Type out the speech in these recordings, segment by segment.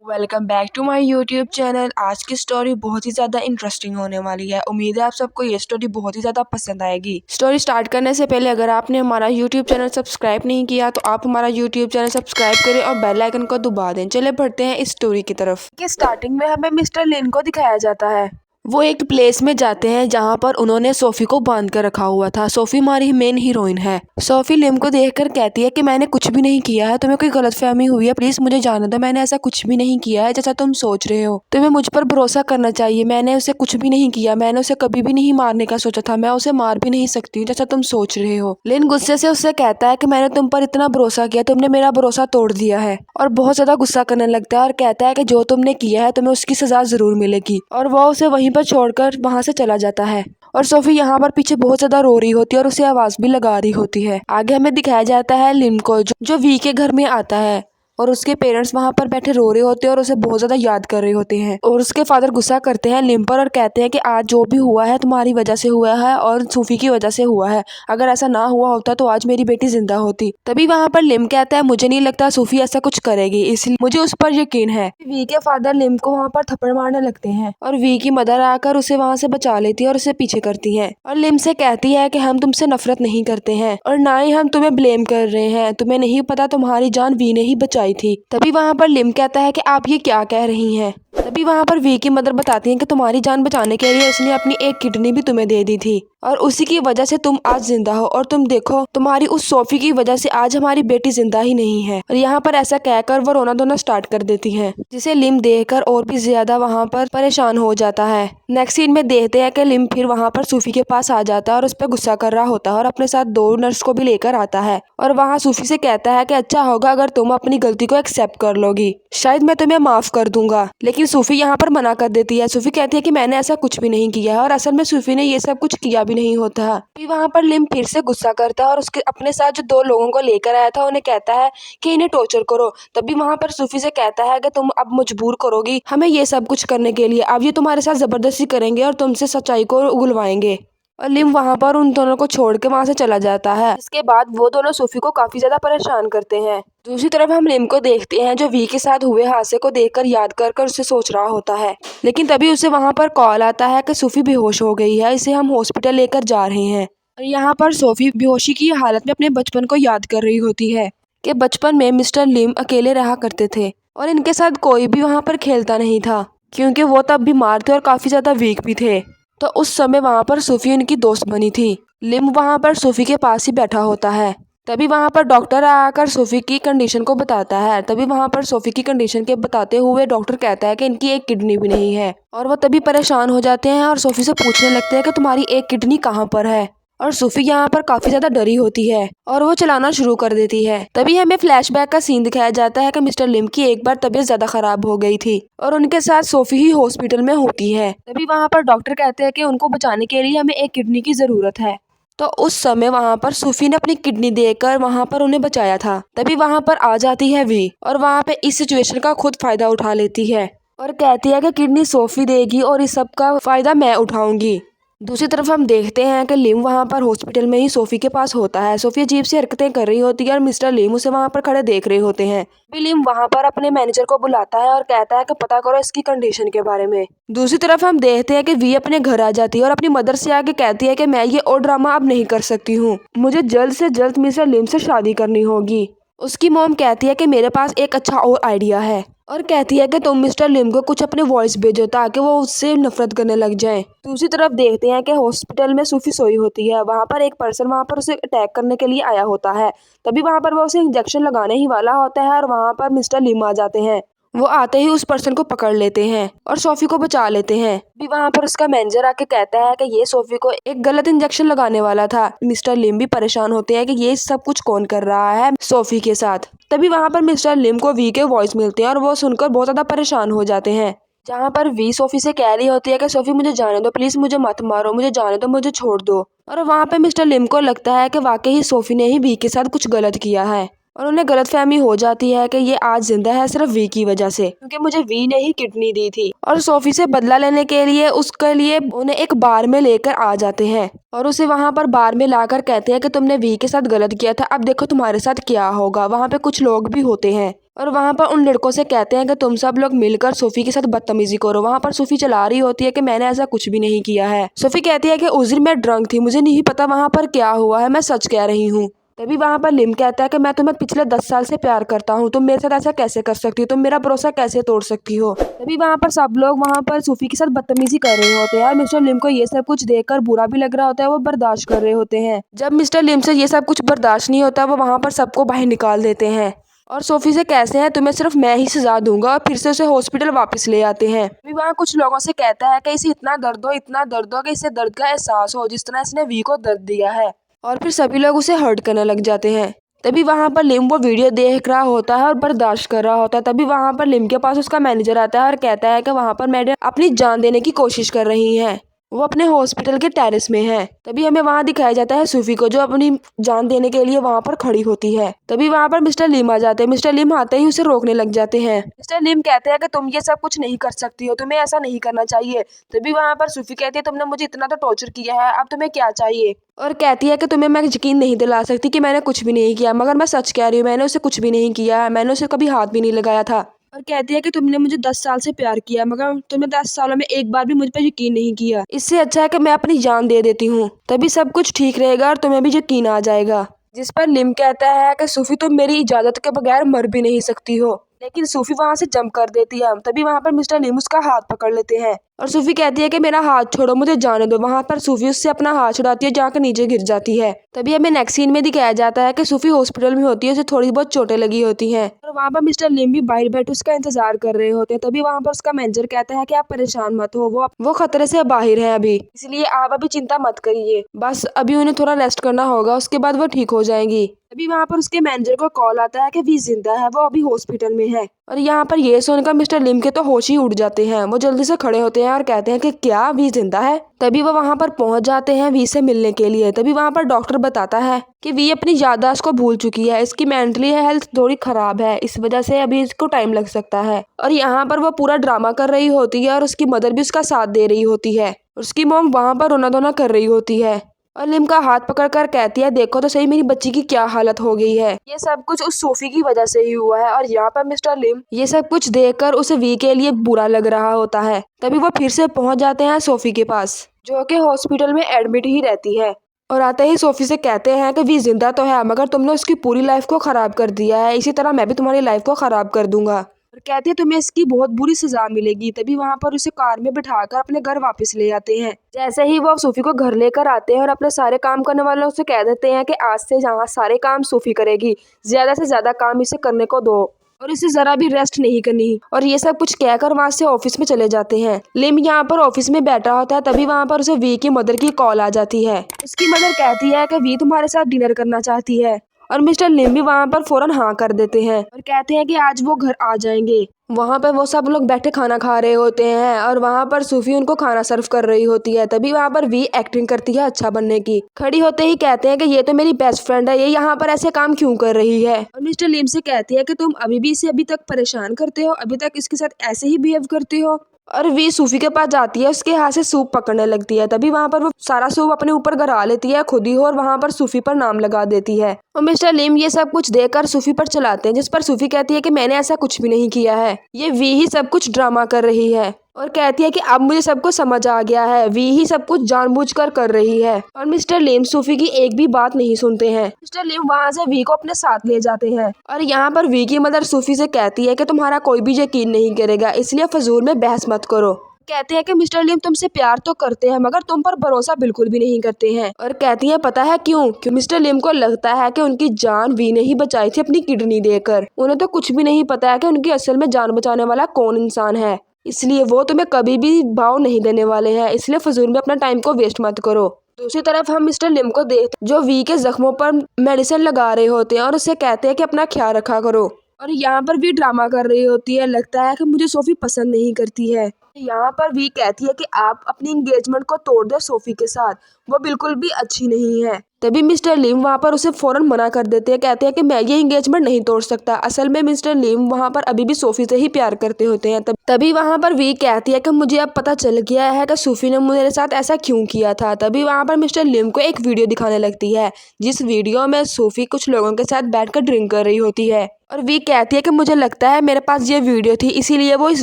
Welcome back to my YouTube channel. आज की story बहुत ही ज्यादा इंटरेस्टिंग होने वाली है। उम्मीद है आप सबको ये स्टोरी बहुत ही ज्यादा पसंद आएगी। स्टोरी स्टार्ट करने से पहले अगर आपने हमारा यूट्यूब चैनल सब्सक्राइब नहीं किया तो आप हमारा यूट्यूब चैनल सब्सक्राइब करें और बेल आइकन को दबा दें। चले बढ़ते हैं इस स्टोरी की तरफ। कि स्टार्टिंग में हमें मिस्टर लिन को दिखाया जाता है। वो एक प्लेस में जाते हैं जहाँ पर उन्होंने सोफी को बांध कर रखा हुआ था। सोफी हमारी मेन हीरोइन है। सोफी लिम को देखकर कहती है कि मैंने कुछ भी नहीं किया है, तुम्हें कोई गलतफहमी हुई है, प्लीज मुझे जाने दो, मैंने ऐसा कुछ भी नहीं किया है जैसा तुम सोच रहे हो। तुम्हें मुझ पर भरोसा करना चाहिए, मैंने उसे कुछ भी नहीं किया, मैंने उसे कभी भी नहीं मारने का सोचा था, मैं उसे मार भी नहीं सकती हूँ जैसा तुम सोच रहे हो। लिन गुस्से से उससे कहता है कि मैंने तुम पर इतना भरोसा किया, तुमने मेरा भरोसा तोड़ दिया है। और बहुत ज्यादा गुस्सा करने लगता है और कहता है कि जो तुमने किया है तुम्हें उसकी सजा जरूर मिलेगी। और वो उसे वहीं पर छोड़कर वहां से चला जाता है। और सोफी यहाँ पर पीछे बहुत ज्यादा रो रही होती है और उसे आवाज भी लगा रही होती है। आगे हमें दिखाया जाता है लिम को जो वी के घर में आता है और उसके पेरेंट्स वहां पर बैठे रो रहे होते हैं और उसे बहुत ज्यादा याद कर रहे होते हैं। और उसके फादर गुस्सा करते हैं लिम पर और कहते हैं कि आज जो भी हुआ है तुम्हारी वजह से हुआ है और सूफी की वजह से हुआ है, अगर ऐसा ना हुआ होता तो आज मेरी बेटी जिंदा होती। तभी वहां पर लिम कहता है मुझे नहीं लगता सूफी ऐसा कुछ करेगी, इसलिए मुझे उस पर यकीन है। वी के फादर लिम को वहां पर थप्पड़ मारने लगते हैं और वी की मदर आकर उसे वहां से बचा लेती है और उसे पीछे करती है और लिम से कहती है कि हम तुमसे नफरत नहीं करते हैं और ना ही हम तुम्हें ब्लेम कर रहे हैं, तुम्हें नहीं पता तुम्हारी जान वी ने ही बचाई थी। तभी वहां पर लिम कहता है कि आप ये क्या कह रही हैं। तभी वहां पर वी की मदर बताती है कि तुम्हारी जान बचाने के लिए उसने अपनी एक किडनी भी तुम्हें दे दी थी और उसी की वजह से तुम आज जिंदा हो। और तुम देखो तुम्हारी उस सोफी की वजह से आज हमारी बेटी जिंदा ही नहीं है। और यहाँ पर ऐसा कहकर वो रोना धोना स्टार्ट कर देती हैं, जिसे लिम देखकर और भी ज्यादा वहाँ पर परेशान हो जाता है। नेक्स्ट सीन में देखते हैं कि लिम फिर वहाँ पर सूफी के पास आ जाता है और उस पर गुस्सा कर रहा होता है और अपने साथ 2 नर्स को भी लेकर आता है और वहाँ सूफी से कहता है कि अच्छा होगा अगर तुम अपनी गलती को एक्सेप्ट कर लोगी, शायद मैं तुम्हें माफ कर दूंगा। लेकिन सूफी यहाँ पर मना कर देती है। सूफी कहती है कि मैंने ऐसा कुछ भी नहीं किया है और असल में सूफी ने ये सब कुछ किया भी नहीं होता। फिर वहाँ पर लिम फिर से गुस्सा करता है और उसके अपने साथ जो 2 लोगों को लेकर आया था उन्हें कहता है कि इन्हें टॉर्चर करो। तभी वहाँ पर सूफी से कहता है कि तुम अब मजबूर करोगी हमें ये सब कुछ करने के लिए, अब ये तुम्हारे साथ जबरदस्ती करेंगे और तुमसे सच्चाई को उगलवाएंगे। और लिम वहाँ पर उन दोनों को छोड़ के वहाँ से चला जाता है। इसके बाद वो दोनों सूफी को काफी ज्यादा परेशान करते हैं। दूसरी तरफ हम लिम को देखते हैं जो वी के साथ हुए हादसे को देखकर याद कर कर उसे सोच रहा होता है। लेकिन तभी उसे वहाँ पर कॉल आता है कि सूफी बेहोश हो गई है, इसे हम हॉस्पिटल लेकर जा रहे हैं। और यहाँ पर सोफी बेहोशी की हालत में अपने बचपन को याद कर रही होती है कि बचपन में मिस्टर लिम अकेले रहा करते थे और इनके साथ कोई भी वहाँ पर खेलता नहीं था क्योंकि वो तब बीमार थे और काफी ज्यादा वीक भी थे। तो उस समय वहाँ पर सूफी उनकी दोस्त बनी थी। लिम वहाँ पर सूफी के पास ही बैठा होता है। तभी वहाँ पर डॉक्टर आकर सोफी की कंडीशन को बताता है। तभी वहाँ पर सोफी की कंडीशन के बताते हुए डॉक्टर कहता है कि इनकी एक किडनी भी नहीं है और वो तभी परेशान हो जाते हैं और सोफी से पूछने लगते हैं कि तुम्हारी एक किडनी कहाँ पर है। और सोफी यहाँ पर काफी ज्यादा डरी होती है और वो चलाना शुरू कर देती है। तभी हमें फ्लैशबैक का सीन दिखाया जाता है कि मिस्टर लिम की एक बार तबीयत ज्यादा खराब हो गई थी और उनके साथ सोफी ही हॉस्पिटल में होती है। तभी वहाँ पर डॉक्टर कहते हैं कि उनको बचाने के लिए हमें एक किडनी की जरूरत है। तो उस समय वहाँ पर सूफी ने अपनी किडनी देकर वहाँ पर उन्हें बचाया था। तभी वहाँ पर आ जाती है वी और वहाँ पे इस सिचुएशन का खुद फायदा उठा लेती है और कहती है कि किडनी सोफी देगी और इस सब का फायदा मैं उठाऊंगी। दूसरी तरफ हम देखते हैं कि लिम वहाँ पर हॉस्पिटल में ही सोफी के पास होता है। सोफी अजीब सी हरकतें कर रही होती है और मिस्टर लिम उसे वहाँ पर खड़े देख रहे होते हैं। लिम वहाँ पर अपने मैनेजर को बुलाता है और कहता है कि पता करो इसकी कंडीशन के बारे में। दूसरी तरफ हम देखते हैं कि वी अपने घर आ जाती है और अपनी मदर से आके कहती है कि मैं ये और ड्रामा अब नहीं कर सकती हूँ, मुझे जल्द से जल्द मिस्टर लिम से शादी करनी होगी। उसकी मॉम कहती है कि मेरे पास एक अच्छा और आइडिया है और कहती है कि तुम मिस्टर लिम को कुछ अपने वॉइस भेजो ताकि वो उससे नफरत करने लग जाए। दूसरी तरफ देखते हैं कि हॉस्पिटल में सूफी सोई होती है। वहाँ पर एक पर्सन वहाँ पर उसे अटैक करने के लिए आया होता है। तभी वहाँ पर वो उसे इंजेक्शन लगाने ही वाला होता है और वहाँ पर मिस्टर लिम आ जाते हैं। वो आते ही उस पर्सन को पकड़ लेते हैं और सोफी को बचा लेते हैं। भी वहाँ पर उसका मैनेजर आके कहता है कि ये सोफी को एक गलत इंजेक्शन लगाने वाला था। मिस्टर लिम भी परेशान होते हैं कि ये सब कुछ कौन कर रहा है सोफी के साथ। तभी वहाँ पर मिस्टर लिम को वी के वॉइस मिलते हैं और वो सुनकर बहुत ज्यादा परेशान हो जाते हैं। जहाँ पर वी सोफी से कह रही होती है कि सोफी मुझे जाने दो, प्लीज मुझे मत मारो, मुझे जाने दो, मुझे छोड़ दो। और वहाँ पे मिस्टर लिम को लगता है कि वाकई ही सोफी ने ही वी के साथ कुछ गलत किया है और उन्हें गलतफहमी हो जाती है कि ये आज जिंदा है सिर्फ वी की वजह से, क्योंकि मुझे वी ने ही किडनी दी थी। और सोफी से बदला लेने के लिए उसके लिए उन्हें एक बार में लेकर आ जाते हैं और उसे वहां पर बार में लाकर कहते हैं कि तुमने वी के साथ गलत किया था, अब देखो तुम्हारे साथ क्या होगा। वहां पे कुछ लोग भी होते हैं और वहां पर उन लड़कों से कहते हैं कि तुम सब लोग मिलकर सोफी के साथ बदतमीजी करो। वहां पर सोफी चला रही होती है कि मैंने ऐसा कुछ भी नहीं किया है। सोफी कहती है कि उस दिन मैं ड्रंक थी, मुझे नहीं पता वहां पर क्या हुआ है, मैं सच कह रही हूँ। तभी वहां पर लिम कहता है कि मैं तुम्हें पिछले 10 साल से प्यार करता हूँ, तुम मेरे साथ ऐसा कैसे कर सकती हो, तुम मेरा भरोसा कैसे तोड़ सकती हो। तभी वहां पर सब लोग वहां पर सोफी के साथ बदतमीजी कर रहे होते हैं और मिस्टर लिम को ये सब कुछ देखकर बुरा भी लग रहा होता है, वो बर्दाश्त कर रहे होते हैं। जब मिस्टर लिम से ये सब कुछ बर्दाश्त नहीं होता, वो वहां पर सबको बाहर निकाल देते हैं और सोफी से कैसे हैं तुम्हें सिर्फ मैं ही सजा दूंगा, और फिर से उसे हॉस्पिटल वापस ले आते हैं। अभी वहाँ कुछ लोगों से कहता है कि इसे इतना दर्द हो कि इसे दर्द का एहसास हो जिस तरह इसने वी को दर्द दिया है, और फिर सभी लोग उसे हर्ट करने लग जाते हैं। तभी वहां पर लिम वो वीडियो देख रहा होता है और बर्दाश्त कर रहा होता है। तभी वहां पर लिम के पास उसका मैनेजर आता है और कहता है कि वहां पर मैडम अपनी जान देने की कोशिश कर रही हैं, वो अपने हॉस्पिटल के टेरेस में है। तभी हमें वहां दिखाया जाता है सूफी को, जो अपनी जान देने के लिए वहां पर खड़ी होती है। तभी वहां पर मिस्टर लिम आ जाते हैं। मिस्टर लिम आते ही उसे रोकने लग जाते हैं। मिस्टर लिम कहते हैं कि तुम ये सब कुछ नहीं कर सकती हो, तुम्हें ऐसा नहीं करना चाहिए। तभी वहां पर सूफी कहती है तुमने मुझे इतना तो टॉर्चर किया है, अब तुम्हें क्या चाहिए। और कहती है कि तुम्हें मैं यकीन नहीं दिला सकती कि मैंने कुछ भी नहीं किया, मगर मैं सच कह रही हूँ, मैंने उसे कुछ भी नहीं किया है, मैंने उसे कभी हाथ भी नहीं लगाया था। और कहती है कि तुमने मुझे 10 साल से प्यार किया, मगर तुमने 10 सालों में एक बार भी मुझ पर यकीन नहीं किया। इससे अच्छा है कि मैं अपनी जान दे देती हूँ, तभी सब कुछ ठीक रहेगा और तुम्हें भी यकीन आ जाएगा। जिस पर लिम कहता है कि सूफी तुम मेरी इजाजत के बगैर मर भी नहीं सकती हो, लेकिन सूफी वहां से जंप कर देती है। तभी वहां पर मिस्टर लिम उसका हाथ पकड़ लेते हैं और सूफी कहती है कि मेरा हाथ छोड़ो, मुझे जाने दो। वहां पर सूफी उससे अपना हाथ छुड़ाती है, जाकर नीचे गिर जाती है। तभी हमें नेक्स्ट सीन में दिखाया जाता है कि सूफी हॉस्पिटल में होती है, उसे थोड़ी बहुत चोटें लगी होती हैं और वहां पर मिस्टर लिम भी बाहर बैठे उसका इंतजार कर रहे होते हैं। तभी वहां पर उसका मैनेजर कहता है कि आप परेशान मत हो, वो खतरे से बाहर है अभी, इसलिए आप अभी चिंता मत करिए, बस अभी उन्हें थोड़ा रेस्ट करना होगा, उसके बाद वो ठीक हो जाएंगी। अभी वहां पर उसके मैनेजर को कॉल आता है कि वी जिंदा है, वो अभी हॉस्पिटल में है। और यहाँ पर ये सुनकर मिस्टर लिम के तो होश ही उड़ जाते हैं। वो जल्दी से खड़े होते हैं और कहते हैं कि क्या वी जिंदा है। तभी वो वहां पर पहुंच जाते हैं वी से मिलने के लिए। तभी वहां पर डॉक्टर बताता है कि वी अपनी याददाश्त को भूल चुकी है, इसकी मेंटली हेल्थ थोड़ी खराब है, इस वजह से अभी इसको टाइम लग सकता है। और यहाँ पर वो पूरा ड्रामा कर रही होती है और उसकी मदर भी उसका साथ दे रही होती है। उसकी मॉम वहां पर रोना धोना कर रही होती है और लिम का हाथ पकड़कर कहती है देखो तो सही मेरी बच्ची की क्या हालत हो गई है, ये सब कुछ उस सोफी की वजह से ही हुआ है। और यहाँ पर मिस्टर लिम ये सब कुछ देखकर उसे वी के लिए बुरा लग रहा होता है। तभी वो फिर से पहुंच जाते हैं सोफी के पास, जो कि हॉस्पिटल में एडमिट ही रहती है। और आते ही सोफी से कहते हैं कि वी जिंदा तो है, मगर तुमने उसकी पूरी लाइफ को खराब कर दिया है, इसी तरह मैं भी तुम्हारी लाइफ को खराब कर दूंगा। और कहती है तुम्हें इसकी बहुत बुरी सजा मिलेगी। तभी वहां पर उसे कार में बिठाकर अपने घर वापस ले आते हैं। जैसे ही वो सूफी को घर लेकर आते हैं और अपने सारे काम करने वालों से कह देते हैं कि आज से यहाँ सारे काम सूफी करेगी, ज्यादा से ज्यादा काम इसे करने को दो और इसे जरा भी रेस्ट नहीं करनी। और ये सब कुछ कहकर वहां से ऑफिस में चले जाते हैं। लिम यहाँ पर ऑफिस में बैठा होता है। तभी वहां पर उसे वी की मदर की कॉल आ जाती है। उसकी मदर कहती है कि वी तुम्हारे साथ डिनर करना चाहती है और मिस्टर लिम भी वहां पर फौरन हाँ कर देते हैं और कहते हैं कि आज वो घर आ जाएंगे। वहां पर वो सब लोग बैठे खाना खा रहे होते हैं और वहां पर सूफी उनको खाना सर्व कर रही होती है। तभी वहां पर वी एक्टिंग करती है अच्छा बनने की, खड़ी होते ही कहते हैं कि ये तो मेरी बेस्ट फ्रेंड है, ये यहाँ पर ऐसे काम क्यों कर रही है। और मिस्टर लिम से कहती है कि तुम अभी भी इसे अभी तक परेशान करते हो, अभी तक इसके साथ ऐसे ही बिहेव करते हो। और वी सूफी के पास जाती है, उसके हाथ से सूप पकड़ने लगती है। तभी वहां पर वो सारा सूप अपने ऊपर गिरा लेती है खुद ही और वहां पर सूफी पर नाम लगा देती है। और मिस्टर लिम ये सब कुछ देखकर सूफी पर चलाते हैं, जिस पर सूफी कहती है कि मैंने ऐसा कुछ भी नहीं किया है, ये वी ही सब कुछ ड्रामा कर रही है। और कहती है कि अब मुझे सब कुछ समझ आ गया है, वी ही सब कुछ जानबूझकर कर रही है। और मिस्टर लिम सूफी की एक भी बात नहीं सुनते हैं। मिस्टर लिम वहां से वी को अपने साथ ले जाते हैं और यहाँ पर वी की मदर सूफी से कहती है कि तुम्हारा कोई भी यकीन नहीं करेगा, इसलिए फजूल में बहस मत करो। कहते हैं कि मिस्टर लिम तुमसे प्यार तो करते हैं, मगर तुम पर भरोसा बिल्कुल भी नहीं करते हैं। और कहती है पता है क्यों? कि मिस्टर लिम को लगता है कि उनकी जान वी ने ही बचाई थी अपनी किडनी देकर। उन्हें तो कुछ भी नहीं पता है कि उनकी असल में जान बचाने वाला कौन इंसान है, इसलिए वो तुम्हें कभी भी भाव नहीं देने वाले हैं, इसलिए फजूल में अपना टाइम को वेस्ट मत करो। दूसरी तरफ हम मिस्टर लिम को देखते जो वी के जख्मों पर मेडिसिन लगा रहे होते हैं और उससे कहते हैं कि अपना ख्याल रखा करो। और यहाँ पर भी ड्रामा कर रही होती है, लगता है कि मुझे सोफी पसंद नहीं करती है। यहाँ पर वी कहती है कि आप अपनी एंगेजमेंट को तोड़ दो सोफी के साथ, वो बिल्कुल भी अच्छी नहीं है। तभी मिस्टर लीम वहाँ पर उसे फौरन मना कर देते हैं, कहते हैं कि मैं ये एंगेजमेंट नहीं तोड़ सकता। असल में मिस्टर लीम वहाँ पर अभी भी सोफी से ही प्यार करते होते हैं। तभी वहाँ पर वी कहती है कि मुझे अब पता चल गया है कि सूफी ने मेरे साथ ऐसा क्यों किया था। तभी वहाँ पर मिस्टर लीम को एक वीडियो दिखाने लगती है, जिस वीडियो में सूफी कुछ लोगों के साथ बैठकर ड्रिंक कर रही होती है। और वी कहती है कि मुझे लगता है मेरे पास ये वीडियो थी, इसीलिए वो इस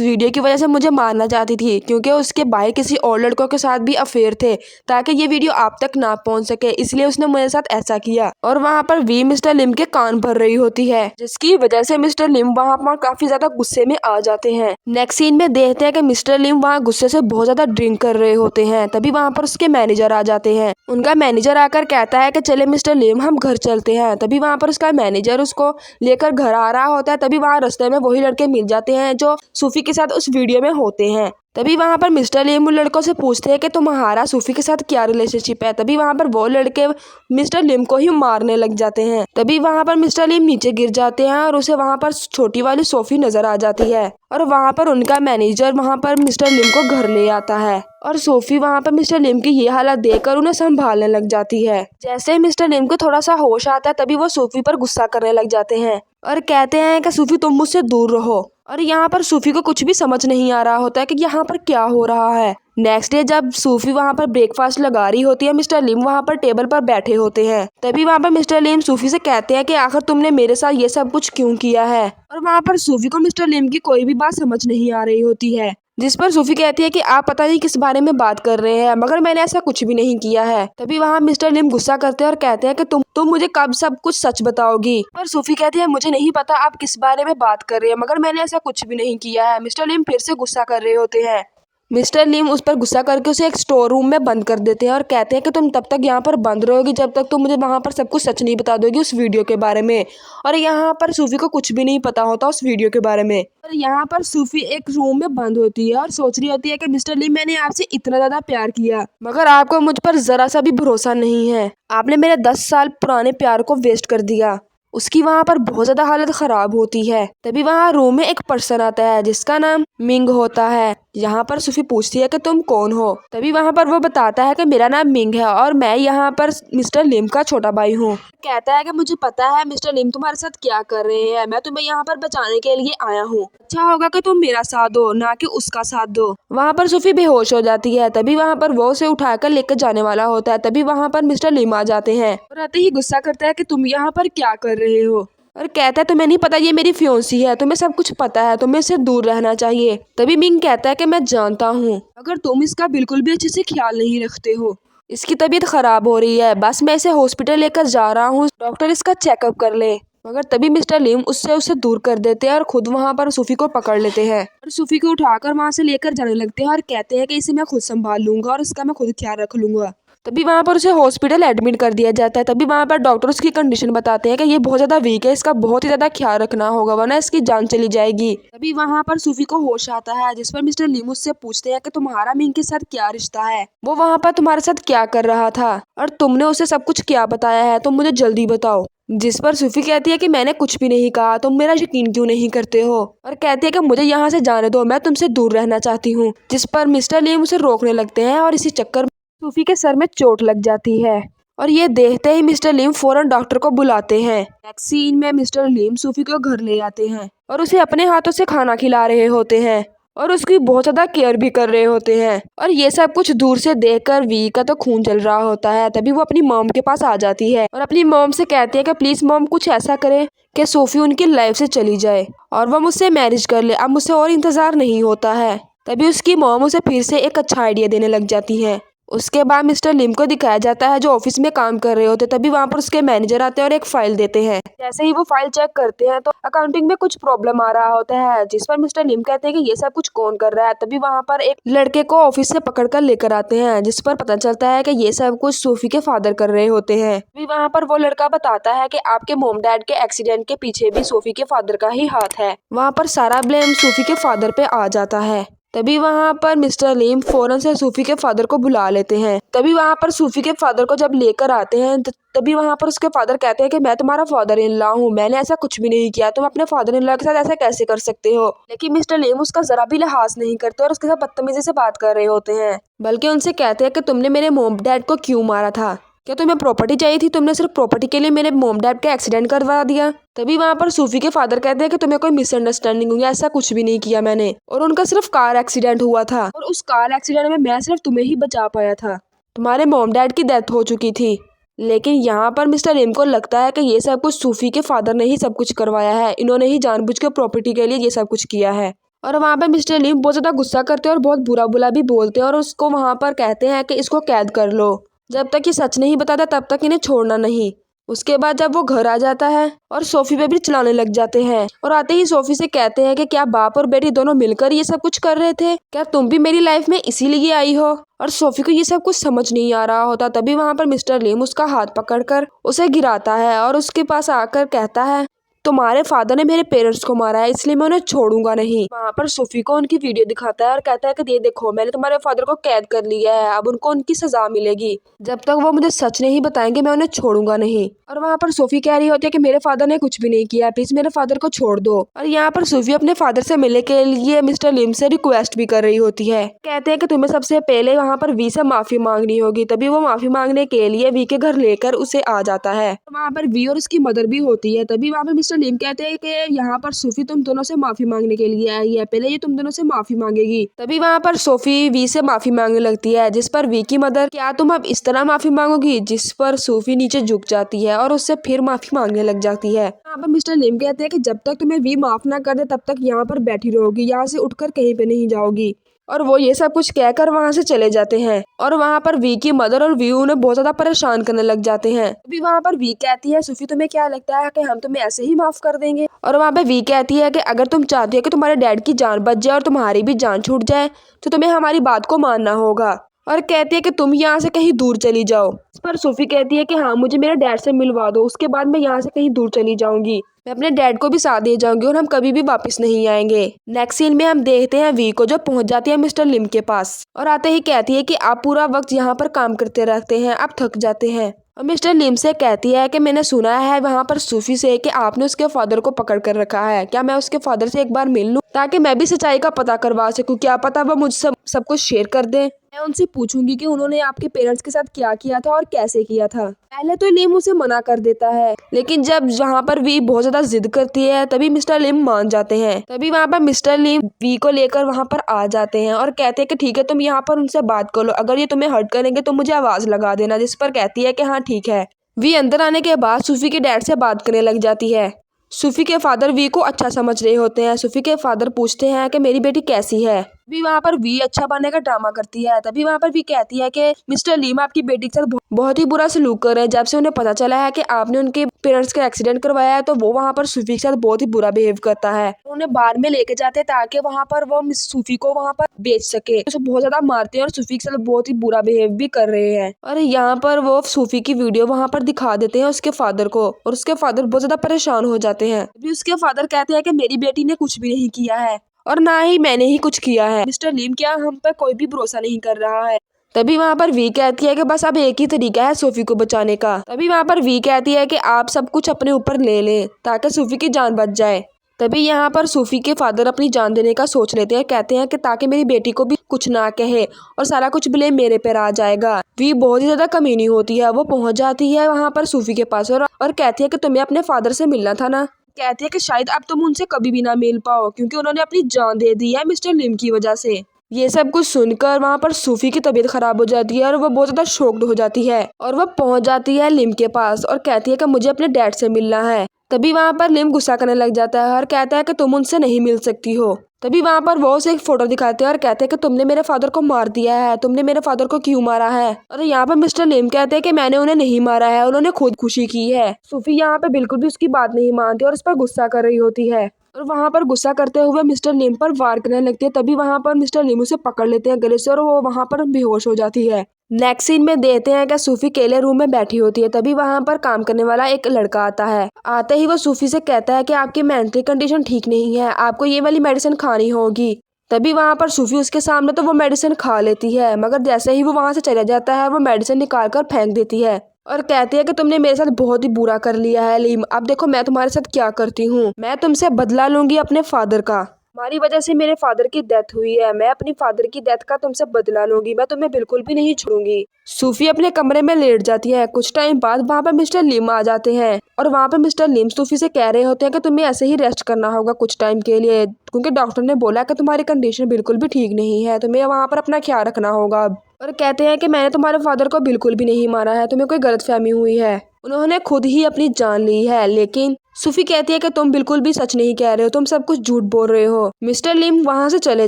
वीडियो की वजह से मुझे मारना चाहती थी, क्योंकि उसके भाई किसी और लड़कों के साथ भी अफेयर थे, ताकि ये वीडियो आप तक ना पहुंच सके, इसलिए उसने मेरे साथ ऐसा किया। और वहाँ पर वी मिस्टर लिम के कान भर रही होती है, जिसकी वजह से मिस्टर लिम वहाँ पर काफी ज्यादा गुस्से में आ जाते हैं। नेक्स्ट सीन में देखते हैं कि मिस्टर लिम वहाँ गुस्से से बहुत ज्यादा ड्रिंक कर रहे होते हैं। तभी वहाँ पर उसके मैनेजर आ जाते हैं। उनका मैनेजर आकर कहता है कि चले मिस्टर लिम हम घर चलते हैं। तभी वहाँ पर उसका मैनेजर उसको लेकर घर आ रहा होता है। तभी वहाँ रास्ते में वही लड़के मिल जाते हैं जो सूफी के साथ उस वीडियो में होते हैं। तभी वहाँ पर मिस्टर लिम उन लड़कों से पूछते हैं कि तुम्हारा सूफी के साथ क्या रिलेशनशिप है। तभी वहाँ पर वो लड़के मिस्टर लिम को ही मारने लग जाते हैं। तभी वहाँ पर मिस्टर लिम नीचे गिर जाते हैं और उसे वहाँ पर छोटी वाली सोफी नजर आ जाती है। और वहाँ पर उनका मैनेजर वहाँ पर मिस्टर लिम को घर ले आता है। और सोफी वहाँ पर मिस्टर लिम की ये हालत देखकर उन्हें संभालने लग जाती है। जैसे ही मिस्टर लिम को थोड़ा सा होश आता है, तभी वो सोफी पर गुस्सा करने लग जाते हैं और कहते हैं कि सूफी तुम मुझसे दूर रहो। और यहाँ पर सूफी को कुछ भी समझ नहीं आ रहा होता है कि यहाँ पर क्या हो रहा है। नेक्स्ट डे जब सूफी वहाँ पर ब्रेकफास्ट लगा रही होती है, मिस्टर लिम वहाँ पर टेबल पर बैठे होते हैं। तभी वहाँ पर मिस्टर लिम सूफी से कहते हैं कि आखिर तुमने मेरे साथ ये सब कुछ क्यों किया है। और वहाँ पर सूफी को मिस्टर लिम की कोई भी बात समझ नहीं आ रही होती है, जिस पर सूफी कहती है कि आप पता नहीं किस बारे में बात कर रहे हैं, मगर मैंने ऐसा कुछ भी नहीं किया है। तभी वहाँ मिस्टर लिम गुस्सा करते हैं और कहते हैं कि तुम मुझे कब सब कुछ सच बताओगी। पर सूफी कहती है मुझे नहीं पता आप किस बारे में बात कर रहे हैं, मगर मैंने ऐसा कुछ भी नहीं किया है। मिस्टर लिम फिर से गुस्सा कर रहे होते हैं। मिस्टर लिम उस पर गुस्सा करके उसे एक स्टोर रूम में बंद कर देते हैं और कहते हैं कि तुम तब तक यहाँ पर बंद रहोगी जब तक तुम मुझे वहाँ पर सब कुछ सच नहीं बता दोगी उस वीडियो के बारे में। और यहाँ पर सूफी को कुछ भी नहीं पता होता उस वीडियो के बारे में। और यहाँ पर सूफी एक रूम में बंद होती है और सोच रही होती है कि मिस्टर लिम मैंने आपसे इतना ज्यादा प्यार किया, मगर आपको मुझ पर जरा सा भी भरोसा नहीं है। आपने मेरे 10 साल पुराने प्यार को वेस्ट कर दिया। उसकी वहाँ पर बहुत ज्यादा हालत खराब होती है। तभी वहाँ रूम में एक पर्सन आता है जिसका नाम मिंग होता है। यहाँ पर सूफी पूछती है कि तुम कौन हो। तभी वहाँ पर वो बताता है कि मेरा नाम मिंग है और मैं यहाँ पर मिस्टर लिम का छोटा भाई हूँ। कहता है कि मुझे पता है मिस्टर लिम तुम्हारे साथ क्या कर रहे हैं, मैं तुम्हें यहाँ पर बचाने के लिए आया हूँ। अच्छा होगा कि तुम मेरा साथ दो, ना कि उसका साथ दो। वहाँ पर सूफी बेहोश हो जाती है। तभी वहाँ पर वो उसे उठाकर लेकर जाने वाला होता है। तभी वहाँ पर मिस्टर लिम आ जाते हैं और आते ही गुस्सा करता है कि तुम यहाँ पर क्या कर रहे हो। और कहता है तुम्हें नहीं पता ये मेरी फियोंसी है, तुम्हें सब कुछ पता है, तुम्हें इससे दूर रहना चाहिए। तभी मिंग कहता है कि मैं जानता हूँ, अगर तुम इसका बिल्कुल भी अच्छे से ख्याल नहीं रखते हो। इसकी तबीयत खराब हो रही है, बस मैं इसे हॉस्पिटल लेकर जा रहा हूँ, डॉक्टर इसका चेकअप कर ले। मगर तभी मिस्टर लिम उसे दूर कर देते हैं और खुद वहाँ पर सूफी को पकड़ लेते हैं और सूफी को उठाकर वहाँ से लेकर जाने लगते हैं और कहते हैं कि इसे मैं खुद संभाल लूंगा और इसका मैं खुद ख्याल रख लूंगा। तभी वहाँ पर उसे हॉस्पिटल एडमिट कर दिया जाता है। तभी वहाँ पर डॉक्टर उसकी कंडीशन बताते हैं कि ये बहुत ज़्यादा वीक है, इसका बहुत ही ज़्यादा ख्याल रखना होगा वरना इसकी जान चली जाएगी। तभी वहाँ पर सूफी को होश आता है, जिस पर मिस्टर लिम उससे पूछते हैं कि तुम्हारा मिंग के साथ क्या रिश्ता है, वो वहाँ पर तुम्हारे साथ क्या कर रहा था और तुमने उसे सब कुछ क्या बताया है, तुम मुझे जल्दी बताओ। जिस पर सूफी कहती है कि मैंने कुछ भी नहीं कहा, तुम मेरा यकीन क्यों नहीं करते हो। और कहती है कि मुझे यहाँ से जाने दो, मैं तुमसे दूर रहना चाहती हूँ। जिस पर मिस्टर लिम उसे रोकने लगते हैं और इसी चक्कर सूफी के सर में चोट लग जाती है और ये देखते ही मिस्टर लिम फौरन डॉक्टर को बुलाते हैं। नेक्स्ट सीन में मिस्टर लिम सूफी को घर ले आते हैं और उसे अपने हाथों से खाना खिला रहे होते हैं और उसकी बहुत ज्यादा केयर भी कर रहे होते हैं। और ये सब कुछ दूर से देखकर वी का तो खून जल रहा होता है। तभी वो अपनी मॉम के पास आ जाती है और अपनी मॉम से कहती है कि प्लीज मॉम कुछ ऐसा करे कि सोफी उनकी लाइफ से चली जाए और वो मुझसे मैरिज कर ले, अब मुझसे और इंतजार नहीं होता है। तभी उसकी मॉम उसे फिर से एक अच्छा आइडिया देने लग जाती है। उसके बाद मिस्टर लिम को दिखाया जाता है जो ऑफिस में काम कर रहे होते। तभी वहाँ पर उसके मैनेजर आते हैं और एक फाइल देते हैं। जैसे ही वो फाइल चेक करते हैं तो अकाउंटिंग में कुछ प्रॉब्लम आ रहा होता है, जिस पर मिस्टर लिम कहते हैं कि ये सब कुछ कौन कर रहा है। तभी वहाँ पर एक लड़के को ऑफिस से पकड़ कर लेकर आते हैं, जिस पर पता चलता है कि ये सब कुछ सूफी के फादर कर रहे होते हैं। तभी वहाँ पर वो लड़का बताता है कि आपके मोम डैड के एक्सीडेंट के पीछे भी सूफी के फादर का ही हाथ है। वहाँ पर सारा ब्लेम सूफी के फादर पे आ जाता है। तभी वहाँ पर मिस्टर लिम फौरन से सूफी के फादर को बुला लेते हैं। तभी वहाँ पर सूफी के फादर को जब लेकर आते हैं तभी वहाँ पर उसके फादर कहते हैं कि मैं तुम्हारा फादर इन लॉ हूँ, मैंने ऐसा कुछ भी नहीं किया, तुम अपने फादर इन लॉ के साथ ऐसा कैसे कर सकते हो। लेकिन मिस्टर लिम उसका जरा भी लिहाज नहीं करते और उसके साथ बदतमीजी से बात कर रहे होते हैं, बल्कि उनसे कहते हैं कि तुमने मेरे मोम डैड को क्यों मारा था। क्या तुम्हें प्रॉपर्टी चाहिए थी? तुमने सिर्फ प्रॉपर्टी के लिए मेरे मॉम डैड का एक्सीडेंट करवा दिया। तभी वहाँ पर सूफी के फादर कहते हैं कि तुम्हें कोई मिसअंडरस्टैंडिंग हुई, ऐसा कुछ भी नहीं किया मैंने, और उनका सिर्फ कार एक्सीडेंट हुआ था, और उस कार एक्सीडेंट में मैं सिर्फ तुम्हें ही बचा पाया था। तुम्हारे मॉम डैड की डेथ हो चुकी थी। लेकिन यहाँ पर मिस्टर लिम को लगता है कि ये सब कुछ सूफी के फादर ने ही सब कुछ करवाया है, इन्होंने ही जानबूझ के प्रॉपर्टी के लिए ये सब कुछ किया है। और वहाँ पे मिस्टर लिम बहुत ज्यादा गुस्सा करते हैं और बहुत बुरा बुला भी बोलते हैं और उसको वहाँ पर कहते हैं कि इसको कैद कर लो, जब तक ये सच नहीं बताता तब तक इन्हें छोड़ना नहीं। उसके बाद जब वो घर आ जाता है और सोफी पे भी चलाने लग जाते हैं, और आते ही सोफी से कहते हैं कि क्या बाप और बेटी दोनों मिलकर ये सब कुछ कर रहे थे? क्या तुम भी मेरी लाइफ में इसीलिए आई हो? और सोफी को ये सब कुछ समझ नहीं आ रहा होता। तभी वहाँ पर मिस्टर लिम उसका हाथ पकड़कर उसे गिराता है और उसके पास आकर कहता है, तुम्हारे फादर ने मेरे पेरेंट्स को मारा है, इसलिए मैं उन्हें छोड़ूंगा नहीं। वहाँ पर सोफी को उनकी वीडियो दिखाता है और कहता है कि ये देखो, मैंने तुम्हारे फादर को कैद कर लिया है, अब उनको उनकी सजा मिलेगी, जब तक वो मुझे सच नहीं बताएंगे मैं उन्हें छोड़ूंगा नहीं। और वहाँ पर सोफी कह रही होती है कि मेरे फादर ने कुछ भी नहीं किया, प्लीज मेरे फादर को छोड़ दो। और यहाँ पर सोफी अपने फादर से मिलने के लिए मिस्टर लिम से रिक्वेस्ट भी कर रही होती है। कहते हैं कि तुम्हें सबसे पहले वहाँ पर वी से माफी मांगनी होगी। तभी वो माफी मांगने के लिए वी के घर लेकर उसे आ जाता है। वहाँ पर वी और उसकी मदर भी होती है। तभी वहाँ पर मिस्टर लिम कहते हैं कि यहाँ पर सोफी तुम दोनों से माफी मांगने के लिए आई है, पहले ये तुम दोनों से माफी मांगेगी। तभी वहाँ पर सोफी वी से माफी मांगने लगती है, जिस पर वी की मदर, क्या तुम अब इस तरह माफी मांगोगी? जिस पर सोफी नीचे झुक जाती है और उससे फिर माफी मांगने लग जाती है। यहाँ पर मिस्टर लिम कहते हैं कि जब तक तुम्हें वी माफ ना कर दे तब तक यहाँ पर बैठी रहोगी, यहाँ से उठकर कहीं पे नहीं जाओगी। और वो ये सब कुछ कहकर वहाँ से चले जाते हैं। और वहाँ पर वी की मदर और वी उन्हें बहुत ज्यादा परेशान करने लग जाते हैं। अभी वहाँ पर वी कहती है, सूफी तुम्हें क्या लगता है कि हम तुम्हें ऐसे ही माफ कर देंगे? और वहाँ पे वी कहती है कि अगर तुम चाहती हो कि तुम्हारे डैड की जान बच जाए और तुम्हारी भी जान छूट जाए तो तुम्हें हमारी बात को मानना होगा। और कहती है कि तुम यहाँ से कहीं दूर चली जाओ। इस पर सूफी कहती है कि हाँ, मुझे मेरे डैड से मिलवा दो, उसके बाद मैं यहाँ से कहीं दूर चली जाऊंगी, मैं अपने डैड को भी साथ दे जाऊंगी और हम कभी भी वापस नहीं आएंगे। नेक्स्ट सीन में हम देखते हैं वी को, जो पहुंच जाती है मिस्टर लिम के पास और आते ही कहती है कि आप पूरा वक्त यहाँ पर काम करते रहते हैं, आप थक जाते हैं। और मिस्टर लिम से कहती है कि मैंने सुना है वहाँ पर सूफी से कि आपने उसके फादर को पकड़ कर रखा है, क्या मैं उसके फादर से एक बार मिल लूं ताकि मैं भी सच्चाई का पता करवा सकूं? क्या पता वो मुझसे सब कुछ शेयर कर दे। मैं उनसे पूछूंगी कि उन्होंने आपके पेरेंट्स के साथ क्या किया था और कैसे किया था। पहले तो लिम उसे मना कर देता है, लेकिन जब वहाँ पर वी बहुत ज्यादा जिद करती है तभी मिस्टर लिम मान जाते हैं। तभी वहाँ पर मिस्टर लिम वी को लेकर वहाँ पर आ जाते हैं और कहते हैं कि ठीक है, तुम यहाँ पर उनसे बात कर लो, अगर ये तुम्हें हर्ट करेंगे तो मुझे आवाज लगा देना। जिस पर कहती है कि हाँ ठीक है। वी अंदर आने के बाद सूफी के डैड से बात करने लग जाती है। सूफी के फादर वी को अच्छा समझ रहे होते हैं। सूफी के फादर पूछते हैं कि मेरी बेटी कैसी है। भी वहाँ पर वी अच्छा बनने का ड्रामा करती है। तभी वहाँ पर वी कहती है कि मिस्टर लीम आपकी बेटी के साथ बहुत ही बुरा सलूक कर रहे हैं। जब से उन्हें पता चला है कि आपने उनके पेरेंट्स का एक्सीडेंट करवाया है तो वो वहाँ पर सूफी के साथ बहुत ही बुरा बिहेव करता है। उन्हें बार में लेके जाते हैं ताकि वहाँ पर वो मिस सूफी को वहाँ पर बेच सके। उसे बहुत ज्यादा मारते हैं और सूफी के साथ बहुत ही बुरा बिहेव भी कर रहे हैं। और यहाँ पर वो सूफी की वीडियो वहाँ पर दिखा देते हैं उसके फादर को, और उसके फादर बहुत ज्यादा परेशान हो जाते हैं। अभी उसके फादर कहते हैं कि मेरी बेटी ने कुछ भी नहीं किया है और ना ही मैंने ही कुछ किया है। मिस्टर लीम, क्या हम पर कोई भी भरोसा नहीं कर रहा है? तभी वहाँ पर वी कहती है कि बस अब एक ही तरीका है सोफी को बचाने का। तभी वहाँ पर वी कहती है कि आप सब कुछ अपने ऊपर ले लें ताकि सोफी की जान बच जाए। तभी यहाँ पर सोफी के फादर अपनी जान देने का सोच लेते हैं। कहते हैं कि ताकि मेरी बेटी को भी कुछ ना कहे और सारा कुछ ब्लेम मेरे पर आ जाएगा। वी बहुत ही ज्यादा कमीनी होती है। वो पहुंच जाती है वहाँ पर सोफी के पास और कहती है कि तुम्हें अपने फादर से मिलना था ना। कहती है कि शायद अब तुम उनसे कभी भी ना मिल पाओ क्योंकि उन्होंने अपनी जान दे दी है मिस्टर लिम की वजह से। ये सब कुछ सुनकर वहाँ पर सूफी की तबीयत खराब हो जाती है और वो बहुत ज्यादा शॉक्ड हो जाती है और वो पहुंच जाती है लिम के पास और कहती है कि मुझे अपने डैड से मिलना है। तभी वहाँ पर लिम गुस्सा करने लग जाता है और कहता है कि तुम उनसे नहीं मिल सकती हो। तभी वहाँ पर वो उसे एक फोटो दिखाते हैं और कहते हैं कि तुमने मेरे फादर को मार दिया है, तुमने मेरे फादर को क्यों मारा है? और यहाँ पर मिस्टर लिम कहते हैं कि मैंने उन्हें नहीं मारा है, उन्होंने खुद खुशी की है। सूफी यहाँ पे बिल्कुल भी उसकी बात नहीं मानती और उस पर गुस्सा कर रही होती है और वहाँ पर गुस्सा करते हुए मिस्टर लिम पर वार करने लगती है। तभी वहाँ पर मिस्टर लिम उसे पकड़ लेते हैं गले से और वो वहाँ पर बेहोश हो जाती है। नेक्स्ट सीन में देखते हैं कि सूफी अकेले रूम में बैठी होती है। तभी वहाँ पर काम करने वाला एक लड़का आता है। आते ही वो सूफी से कहता है कि आपकी मेंटल कंडीशन ठीक नहीं है, आपको ये वाली मेडिसिन खानी होगी। तभी वहाँ पर सूफी उसके सामने तो वो मेडिसिन खा लेती है, मगर जैसे ही वो वहाँ से चला जाता है वो मेडिसिन निकाल कर फेंक देती है और कहती है कि तुमने मेरे साथ बहुत ही बुरा कर लिया है लीम, अब देखो मैं तुम्हारे साथ क्या करती हूँ, मैं तुमसे बदला लूंगी अपने फादर का। हमारी वजह से मेरे फादर की डेथ हुई है, मैं अपनी फादर की डेथ का तुमसे बदला लूंगी, मैं तुम्हें बिल्कुल भी नहीं छोड़ूंगी। सूफी अपने कमरे में लेट जाती है। कुछ टाइम बाद वहाँ पर मिस्टर लिम आ जाते हैं और वहाँ पर मिस्टर लिम सूफी से कह रहे होते हैं कि तुम्हें ऐसे ही रेस्ट करना होगा कुछ टाइम के लिए, क्योंकि डॉक्टर ने बोला कि तुम्हारी कंडीशन बिल्कुल भी ठीक नहीं है, तुम्हें वहाँ पर अपना ख्याल रखना होगा। और कहते हैं कि मैंने तुम्हारे फादर को बिल्कुल भी नहीं मारा है, तुम्हें कोई गलतफहमी हुई है, उन्होंने खुद ही अपनी जान ली है। लेकिन सूफी कहती है कि तुम बिल्कुल भी सच नहीं कह रहे हो, तुम सब कुछ झूठ बोल रहे हो। मिस्टर लिम वहाँ से चले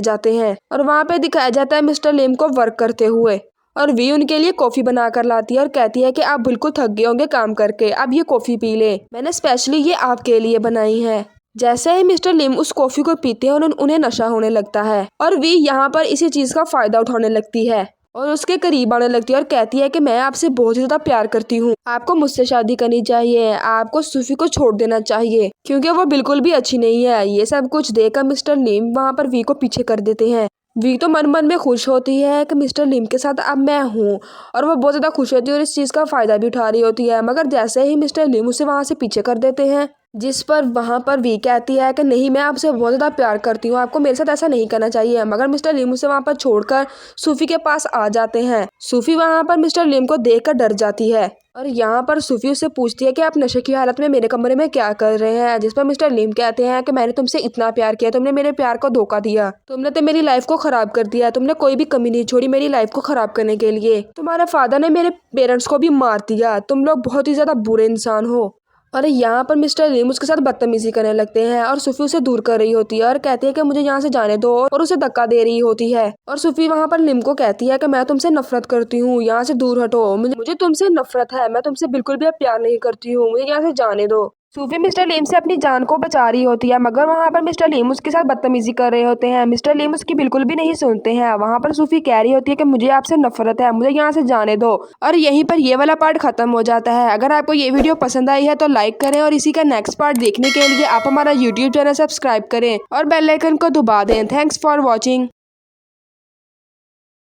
जाते हैं और वहाँ पे दिखाया जाता है मिस्टर लिम को वर्क करते हुए, और वी उनके लिए कॉफी बना कर लाती है और कहती है कि आप बिल्कुल थक गए होंगे काम करके, अब ये कॉफी पी ले, मैंने स्पेशली ये आपके लिए बनाई है। जैसे ही मिस्टर लिम उस कॉफी को पीते हैं और उन्हें नशा होने लगता है और वी यहाँ पर इसी चीज का फायदा उठाने लगती है और उसके करीब आने लगती है और कहती है कि मैं आपसे बहुत ज्यादा प्यार करती हूँ, आपको मुझसे शादी करनी चाहिए, आपको सूफी को छोड़ देना चाहिए क्योंकि वो बिल्कुल भी अच्छी नहीं है। ये सब कुछ देखकर मिस्टर लिम वहाँ पर वी को पीछे कर देते हैं। वी तो मन मन में खुश होती है कि मिस्टर लिम के साथ अब मैं हूँ और वो बहुत ज्यादा खुश होती है और इस चीज का फायदा भी उठा रही होती है, मगर जैसे ही मिस्टर लिम उसे वहाँ से पीछे कर देते हैं, जिस पर वहाँ पर वी कहती है कि नहीं, मैं आपसे बहुत ज़्यादा प्यार करती हूँ, आपको मेरे साथ ऐसा नहीं करना चाहिए, मगर मिस्टर लिम उसे वहाँ पर छोड़कर सूफी के पास आ जाते हैं। सूफी वहाँ पर मिस्टर लिम को देखकर डर जाती है और यहाँ पर सूफी उससे पूछती है कि आप नशे की हालत में मेरे कमरे में क्या कर रहे हैं, जिस पर मिस्टर लिम कहते हैं कि मैंने तुमसे इतना प्यार किया, तुमने मेरे प्यार को धोखा दिया, तुमने तो मेरी लाइफ को खराब कर दिया, तुमने कोई भी कमी नहीं छोड़ी मेरी लाइफ को खराब करने के लिए, तुम्हारे फादर ने मेरे पेरेंट्स को भी मार दिया, तुम लोग बहुत ही ज्यादा बुरे इंसान हो। और यहाँ पर मिस्टर लिम उसके साथ बदतमीजी करने लगते हैं और सूफी उसे दूर कर रही होती है और कहती है कि मुझे यहाँ से जाने दो, और उसे धक्का दे रही होती है। और सूफी वहाँ पर लिम को कहती है कि मैं तुमसे नफरत करती हूँ, यहाँ से दूर हटो, मुझे तुमसे नफरत है, मैं तुमसे बिल्कुल भी अब प्यार नहीं करती हूँ, मुझे यहाँ से जाने दो। सूफी मिस्टर लिम से अपनी जान को बचा रही होती है, मगर वहाँ पर मिस्टर लिम उसके साथ बदतमीजी कर रहे होते हैं। मिस्टर लिम उसकी बिल्कुल भी नहीं सुनते हैं। वहाँ पर सूफी कह रही होती है कि मुझे आपसे नफरत है, मुझे यहाँ से जाने दो, और यहीं पर ये वाला पार्ट खत्म हो जाता है। अगर आपको ये वीडियो पसंद आई है तो लाइक करें और इसी का नेक्स्ट पार्ट देखने के लिए आप हमारा यूट्यूब चैनल सब्सक्राइब करें और बेल आइकन को दबा दें। Thanks for watching.